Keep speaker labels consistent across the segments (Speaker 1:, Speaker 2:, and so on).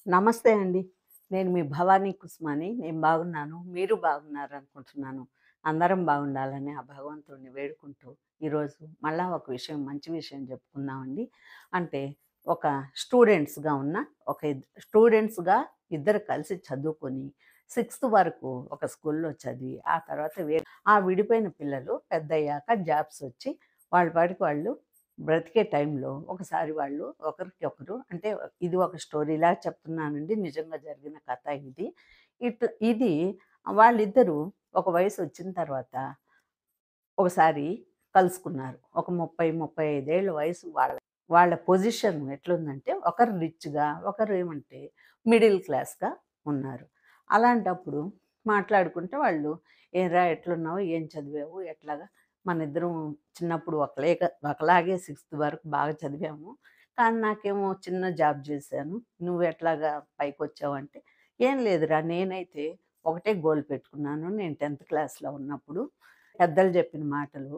Speaker 1: నమస్తే అండి. నేను మీ భవానీ కుసుమని. నేను బాగున్నాను. మీరు బాగున్నారనుకుంటున్నాను. అందరం బాగుండాలని ఆ భగవంతుడిని వేడుకుంటూ, ఈరోజు మళ్ళా ఒక విషయం, మంచి విషయం చెప్పుకుందామండి. అంటే ఒక స్టూడెంట్స్‌గా ఉన్న ఒక స్టూడెంట్స్‌గా ఇద్దరు కలిసి చదువుకొని, సిక్స్త్ వరకు ఒక స్కూల్‌లో చదివి, ఆ తర్వాత ఆ విడిపోయిన పిల్లలు పెద్దయ్యాక జాబ్స్ వచ్చి వాళ్ళ పాటికి వాళ్ళు బ్రతికే టైంలో ఒకసారి వాళ్ళు ఒకరికి ఒకరు అంటే ఇది ఒక స్టోరీలా చెప్తున్నానండి. నిజంగా జరిగిన కథ ఇది. ఇది వాళ్ళిద్దరూ ఒక వయసు వచ్చిన తర్వాత ఒకసారి కలుసుకున్నారు. ఒక 30, 35 ఏళ్ల వయసు వాళ్ళ వాళ్ళ పొజిషన్ ఎట్లుందంటే ఒకరు రిచ్‌గా, ఒకరు ఏమంటే మిడిల్ క్లాస్‌గా ఉన్నారు. అలాంటప్పుడు మాట్లాడుకుంటే వాళ్ళు, "ఏరా ఎట్లున్నావు? ఏం చదివావు? ఎట్లాగా?" మనిద్దరం చిన్నప్పుడు ఒకలాగే సిక్స్త్ వరకు బాగా చదివాము. కానీ నాకేమో చిన్న జాబ్ చేశాను. నువ్వెట్లాగా పైకొచ్చావంటే, "ఏం లేదురా నేనైతే ఒకటే గోల్ పెట్టుకున్నాను. నేను 10థ్ క్లాస్‌లో ఉన్నప్పుడు పెద్దలు చెప్పిన మాటలు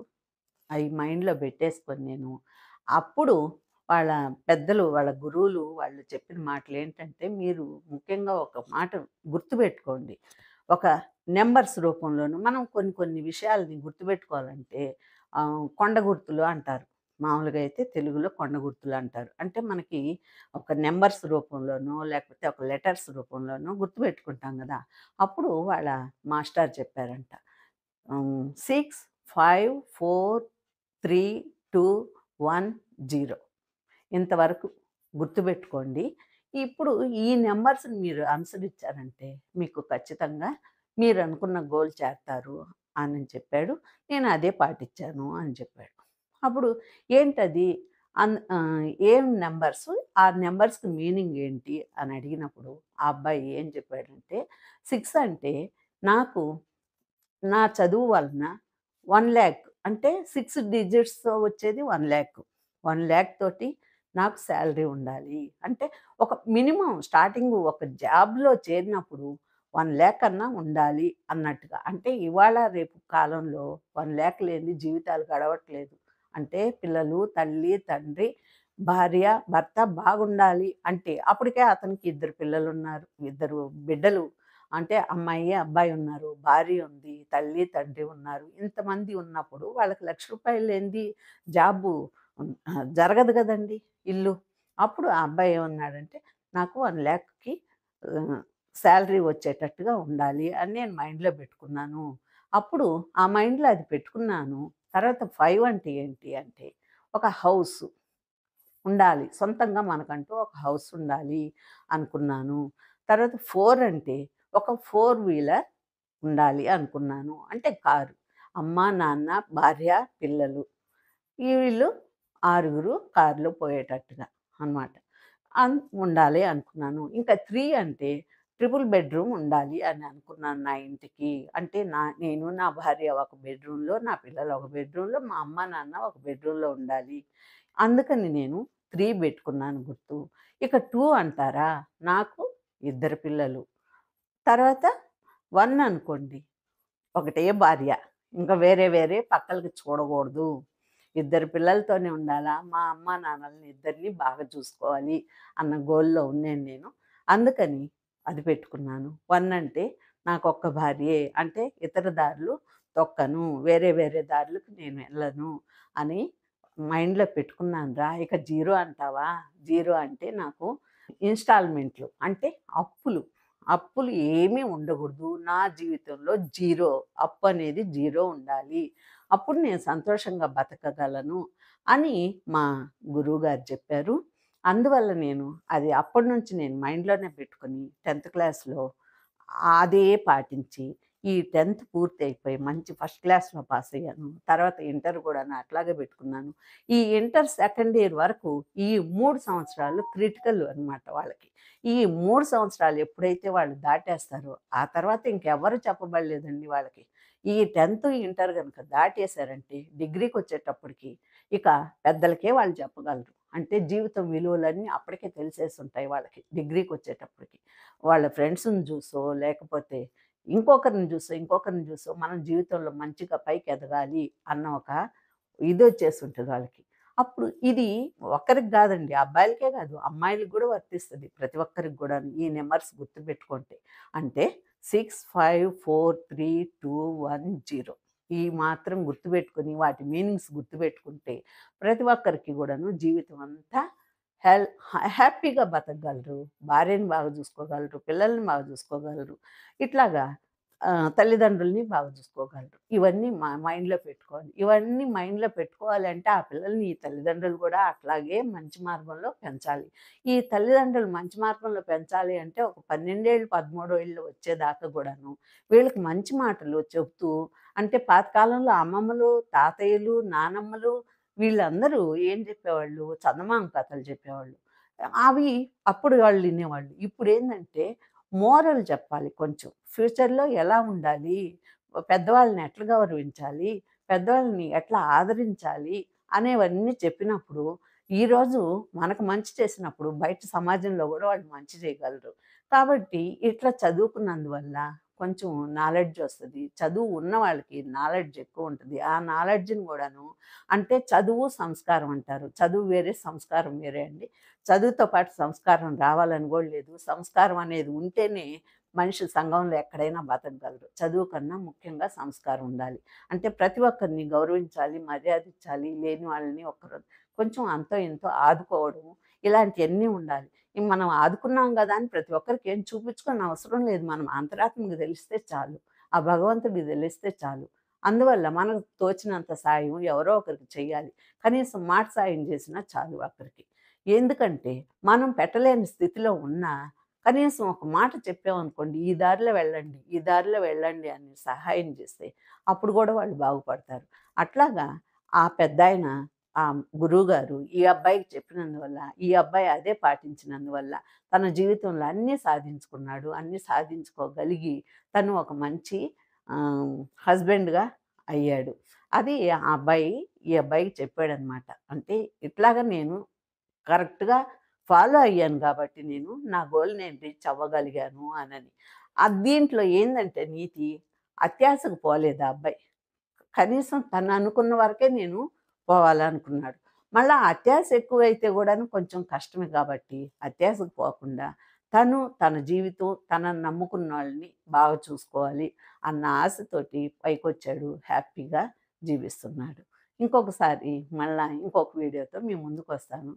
Speaker 1: అయి మైండ్‌లో పెట్టేసుకొని నేను, అప్పుడు వాళ్ళ పెద్దలు, వాళ్ళ గురువులు వాళ్ళు చెప్పిన మాటలేంటంటే, మీరు ముఖ్యంగా ఒక మాట గుర్తుపెట్టుకోండి. ఒక నంబర్స్ రూపంలోను మనం కొన్ని కొన్ని విషయాల్ని గుర్తుపెట్టుకోవాలంటే కొండ గుర్తులు అంటారు. మామూలుగా అయితే తెలుగులో కొండ గుర్తులు అంటారు. అంటే మనకి ఒక నంబర్స్ రూపంలోనో, లేకపోతే ఒక లెటర్స్ రూపంలోనో గుర్తుపెట్టుకుంటాం గదా! అప్పుడు వాళ్ళ మాస్టారు చెప్పారంట. 6, 5, 4, 3, 2, 1, 0 ఇంతవరకు గుర్తుపెట్టుకోండి. ఇప్పుడు ఈ నంబర్స్‌ని మీరు అనుసరించారంటే మీకు ఖచ్చితంగా మీరనుకున్న గోల్ చేరతారు అని చెప్పాడు. నేను అదే పాటించాను అని చెప్పాడు. అప్పుడు ఏంటది? ఏం నంబర్సు? ఆ నంబర్స్‌కి మీనింగ్ ఏంటి? అని అడిగినప్పుడు ఆ అబ్బాయి ఏం చెప్పాడంటే 6 అంటే నాకు నా చదువు వలన 1,00,000 అంటే 6 డిజిట్స్‌తో వచ్చేది 1,00,000. 1,00,000 తోటి నాకు సాలరీ ఉండాలి. అంటే ఒక మినిమమ్ స్టార్టింగ్ ఒక జాబ్‌లో చేరినప్పుడు 1,00,000 అన్నా ఉండాలి అన్నట్టుగా. అంటే ఇవాళ రేపు కాలంలో 1,00,000 లేనిది జీవితాలు గడవట్లేదు. అంటే పిల్లలు, తల్లి, తండ్రి, భార్య, భర్త బాగుండాలి అంటే అప్పటికే అతనికి ఇద్దరు పిల్లలున్నారు. ఇద్దరు బిడ్డలు అంటే అమ్మాయి, అబ్బాయి ఉన్నారు. భార్య ఉంది. తల్లి, తండ్రి ఉన్నారు. ఇంతమంది ఉన్నప్పుడు వాళ్ళకి రూ. 1,00,000 లేనిది జాబు జరగదు గదండీ! ఇల్లు. అప్పుడు ఆ అబ్బాయి ఏమన్నాడంటే, నాకు 1,00,000కి ఆహ్, సాలరీ వచ్చేటట్టుగా ఉండాలి అని నేను మైండ్‌లో పెట్టుకున్నాను. అప్పుడు ఆ మైండ్‌లో అది పెట్టుకున్నాను. తర్వాత 5 అంటే ఏంటి అంటే, ఒక హౌస్ ఉండాలి. సొంతంగా మనకంటూ ఒక హౌస్ ఉండాలి అనుకున్నాను. తర్వాత 4 అంటే ఒక ఫోర్ వీలర్ ఉండాలి అనుకున్నాను. అంటే కారు. అమ్మ, నాన్న, భార్య, పిల్లలు. ఈ వీళ్ళు ఆరుగురు కారులో పోయేటట్టుగా అనమాట. ఉండాలి అనుకున్నాను. ఇంకా 3 అంటే ట్రిపుల్ బెడ్‌రూమ్ ఉండాలి అని అనుకున్నాను నా ఇంటికి. అంటే నేను, నా భార్య ఒక బెడ్‌రూమ్‌లో, నా పిల్లలు ఒక బెడ్‌రూమ్‌లో, మా అమ్మ, నాన్న ఒక బెడ్‌రూమ్‌లో ఉండాలి. అందుకని నేను 3 పెట్టుకున్నాను గుర్తు. ఇక 2 అంటారా? నాకు ఇద్దరు పిల్లలు. తర్వాత 1 అనుకోండి. ఒకటే భార్య. ఇంకా వేరే వేరే పక్కలకి చూడకూడదు. ఇద్దరు పిల్లలతోనే ఉండాలా. మా అమ్మ, నాన్నలని ఇద్దరిని బాగా చూసుకోవాలి అన్న గోల్‌లో ఉన్నాను నేను. అందుకని అది పెట్టుకున్నాను. 1 అంటే నాకొక్క భార్యే. అంటే ఇతర దారులు తొక్కను. వేరే వేరే దారులకు నేను వెళ్ళను అని మైండ్‌లో పెట్టుకున్నానురా. ఇక 0 అంటావా? 0 అంటే నాకు ఇన్‌స్టాల్‌మెంట్‌లు అంటే అప్పులు. అప్పులు ఏమీ ఉండకూడదు. నా జీవితంలో జీరో. అప్పనేది జీరో ఉండాలి. అప్పుడు నేను సంతోషంగా బతకగలను అని మా గురువుగారు చెప్పారు. అందువల్ల నేను అది అప్పటినుంచి నేను మైండ్‌లోనే పెట్టుకొని 10థ్ క్లాస్‌లో అదే పాటించి ఈ 10థ్ పూర్తయిపోయి మంచి ఫస్ట్ క్లాస్‌లో పాసయ్యాను. తర్వాత ఇంటర్ కూడాను అట్లాగే పెట్టుకున్నాను. ఈ ఇంటర్ సెకండ్ ఇయర్ వరకు ఈ 3 సంవత్సరాలు క్రిటికల్ అనమాట వాళ్ళకి. ఈ 3 సంవత్సరాలు ఎప్పుడైతే వాళ్ళు దాటేస్తారో, ఆ తర్వాత ఇంకెవ్వరు చెప్పబడలేదండి వాళ్ళకి. ఈ 10థ్, ఇంటర్ గనుక దాటేసారంటే డిగ్రీకొచ్చేటప్పటికి ఇక పెద్దలకే వాళ్ళు చెప్పగలరు. అంటే జీవితం విలువలన్నీ అప్పటికే తెలిసేసుంటాయి వాళ్ళకి డిగ్రీకొచ్చేటప్పటికి. వాళ్ళ ఫ్రెండ్స్‌ని జూసో, లేకపోతే ఇంకొకరిని జూసో మనం జీవితంలో మంచిగా పైకెదగాలి అన్న ఒక ఇదొచ్చేసుంటది వాళ్ళకి. అప్పుడు ఇది ఒక్కరికి కాదండి, అబ్బాయిలకే కాదు, అమ్మాయిలకి కూడా వర్తిస్తది. ప్రతి ఒక్కరికి గూడాను ఈ నంబర్స్ గుర్తుపెట్టుకుంటే. అంటే 6, 5, 4, 3, 2, 1, 0 ఈ మాత్రం గుర్తుపెట్టుకొని వాటి మీనింగ్స్ గుర్తుపెట్టుకుంటే ప్రతి ఒక్కరికి గూడాను జీవితం అంతా హ్యాపీగా బతకగలరు. భార్యని బాగా చూసుకోగలరు. పిల్లల్ని బాగా చూసుకోగలరు. ఇట్లాగా తల్లిదండ్రులని బాగా చూసుకోగలరు. ఇవన్నీ మైండ్‌లో పెట్టుకోవాలి. ఇవన్నీ మైండ్‌లో పెట్టుకోవాలంటే ఆ పిల్లల్ని ఈ తల్లిదండ్రులు కూడా అట్లాగే మంచి మార్గంలో పెంచాలి. ఈ తల్లిదండ్రులు మంచి మార్గంలో పెంచాలి అంటే ఒక 12 ఏళ్ళు, 13 ఏళ్ళు వచ్చేదాకా గూడాను వీళ్ళకి మంచి మాటలు చెప్తూ, అంటే పాతకాలంలో అమ్మమ్మలు, తాతయ్యలు, నానమ్మలు వీళ్ళందరూ ఏం చెప్పేవాళ్ళు? చందమామ కథలు చెప్పేవాళ్ళు. అవి అప్పుడు వాళ్ళు వినేవాళ్ళు. ఇప్పుడేందంటే మోరల్ చెప్పాలి కొంచెం. ఫ్యూచర్‌లో ఎలా ఉండాలి? పెద్దవాళ్ళని ఎట్లా గౌరవించాలి? పెద్దవాళ్ళని ఎట్లా ఆదరించాలి? అనేవన్నీ చెప్పినప్పుడు, ఈరోజు మనకు మంచి చేసినప్పుడు బయట సమాజంలో గూడా వాళ్ళు మంచి చేయగలరు. కాబట్టి ఇట్లా చదువుకున్నందువల్ల కొంచెం నాలెడ్జ్ వస్తది. చదువు ఉన్న వాళ్ళకి నాలెడ్జ్ ఎక్కువుంటది. ఆ నాలెడ్జ్‌ని గూడాను, అంటే చదువు, సంస్కారం అంటారు. చదువు వేరే, సంస్కారం వేరే అండి. చదువుతో పాటు సంస్కారం రావాలని గూడా లేదు. సంస్కారం అనేది ఉంటేనే మనిషి సంఘంలో ఎక్కడైనా బతకగలరు. చదువు కన్నా ముఖ్యంగా సంస్కారం ఉండాలి. అంటే ప్రతి ఒక్కరిని గౌరవించాలి, మర్యాదించాలి, లేని వాళ్ళని ఒకరు కొంచెం అంతో ఇంతో ఆదుకోవడం, ఇలాంటియన్నీ ఉండాలి. మనం ఆదుకున్నాం గదా అని ప్రతి ఒక్కరికి ఏం చూపించుకోని అవసరం లేదు. మనం అంతరాత్మకి తెలిస్తే చాలు. ఆ భగవంతుడికి తెలిస్తే చాలు. అందువల్ల మనకు తోచినంత సాయం ఎవరో ఒకరికి చెయ్యాలి. కనీసం మాట సాయం చేసినా చాలు అక్కడికి. ఎందుకంటే మనం పెట్టలేని స్థితిలో ఉన్నా కనీసం ఒక మాట చెప్పామనుకోండి, ఈ దారిలో వెళ్ళండి, ఈ దారిలో వెళ్ళండి అని సహాయం చేస్తే అప్పుడు గూడా వాళ్ళు బాగుపడతారు. అట్లాగా ఆ పెద్దాయన, ఆ గురువుగారు ఈ అబ్బాయికి చెప్పినందువల్ల, ఈ అబ్బాయి అదే పాటించినందువల్ల తన జీవితంలో అన్నీ సాధించుకున్నాడు. అన్నీ సాధించుకోగలిగి తను ఒక మంచి ఆహ్, హస్బెండ్‌గా అయ్యాడు. అది ఆ అబ్బాయి ఈ అబ్బాయికి చెప్పాడనమాట. అంటే ఇట్లాగ నేను కరెక్ట్‌గా ఫాలో అయ్యాను గాబట్టి నేను నా గోల్ నేను రీచ్ అవ్వగలిగాను అనని. దీంట్లో ఏందంటే నీతి, అత్యాశకు పోలేదు ఆ అబ్బాయి. కనీసం తను అనుకున్న వరకే నేను పోవాలనుకున్నాడు. మళ్ళా అత్యాశ ఎక్కువైతే గూడాను కొంచెం కష్టమే కాబట్టి అత్యాశకు పోకుండా తను తన జీవితం తనని నమ్ముకున్నోళ్ళని బాగా చూసుకోవాలి అన్న ఆశతోటి పైకొచ్చాడు. హ్యాపీగా జీవిస్తున్నాడు. ఇంకొకసారి మళ్ళా ఇంకొక వీడియోతో మీ ముందుకొస్తాను.